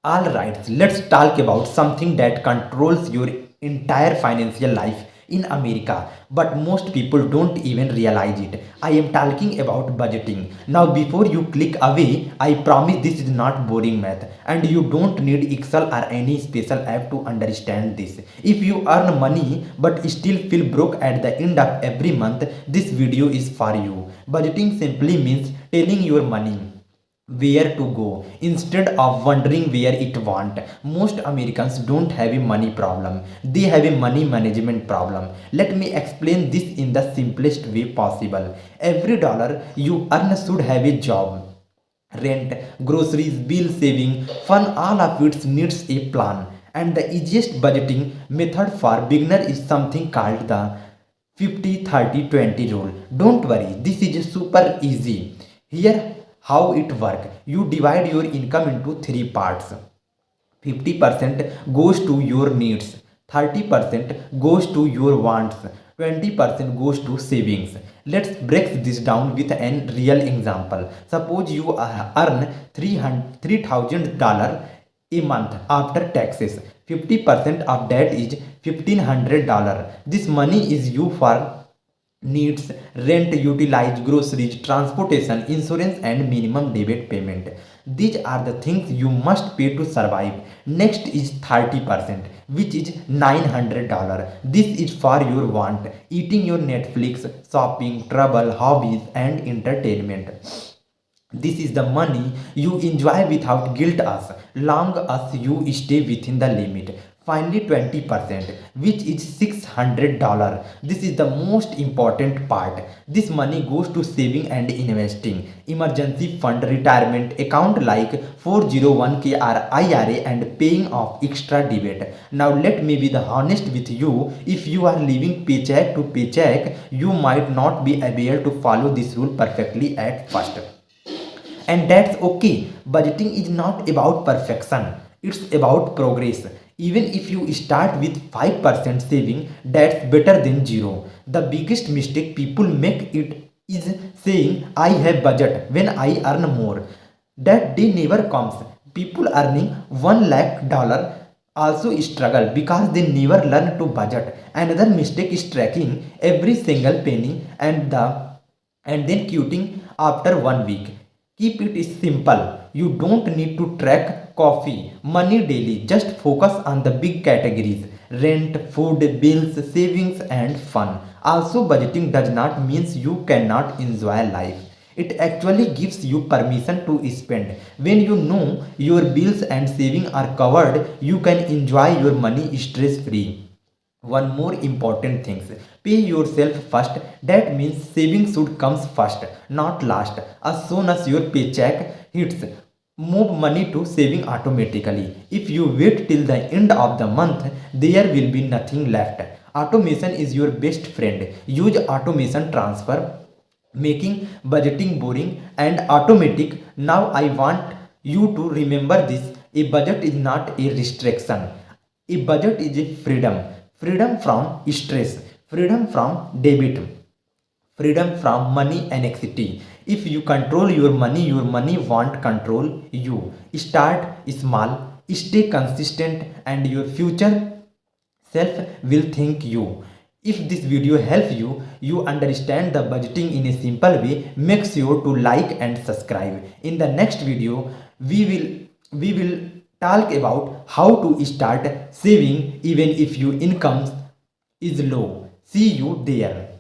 Alright, let's talk about something that controls your entire financial life in America, but most people don't even realize it. I am talking about budgeting. Now, before you click away, I promise this is not boring math, and you don't need Excel or any special app to understand this. If you earn money but still feel broke at the end of every month, this video is for you. Budgeting simply means telling your money where to go instead of wondering where it went. Most Americans don't have a money problem, they have a money management problem. Let me explain this in the simplest way possible. Every dollar you earn should have a job. Rent, groceries, bill, saving, fun, all of it needs a plan. And the easiest budgeting method for beginner is something called the 50-30-20 rule. Don't worry, this is super easy. Here how it works. You divide your income into three parts. 50% goes to your needs, 30% goes to your wants, 20% goes to savings. Let's break this down with a real example. Suppose you earn $3,000 a month after taxes. 50% of that is $1,500. This money is you for needs, rent, utilize, groceries, transportation, insurance, and minimum debit payment. These are the things you must pay to survive. Next is 30%, which is $900. This is for your want, eating, your Netflix, shopping, travel, hobbies, and entertainment. This is the money you enjoy without guilt as long as you stay within the limit. Finally, 20%, which is $600. This is the most important part. This money goes to saving and investing, emergency fund, retirement account like 401k or IRA, and paying off extra debt. Now let me be the honest with you. If you are living paycheck to paycheck, you might not be able to follow this rule perfectly at first. And that's okay. Budgeting is not about perfection, it's about progress. Even if you start with 5% saving, that's better than zero. The biggest mistake people make it is saying I have budget when I earn more. That day never comes. People earning $1 lakh also struggle because they never learn to budget. Another mistake is tracking every single penny and then quitting after 1 week. Keep it simple. You don't need to track coffee, money daily. Just focus on the big categories: rent, food, bills, savings, and fun. Also, budgeting does not mean you cannot enjoy life. It actually gives you permission to spend. When you know your bills and savings are covered, you can enjoy your money stress free. One more important thing: pay yourself first. That means saving should comes first, not last. As soon as your paycheck hits, move money to saving automatically. If you wait till the end of the month, there will be nothing left. Automation is your best friend. Use automation transfer, making budgeting boring and automatic. Now I want you to remember this: a budget is not a restriction. A budget is a freedom. Freedom from stress, freedom from debit, freedom from money anxiety. If you control your money won't control you. Start small, stay consistent, and your future self will thank you. If this video helps you, you understand the budgeting in a simple way, make sure to like and subscribe. In the next video, we will talk about how to start saving even if your income is low. See you there.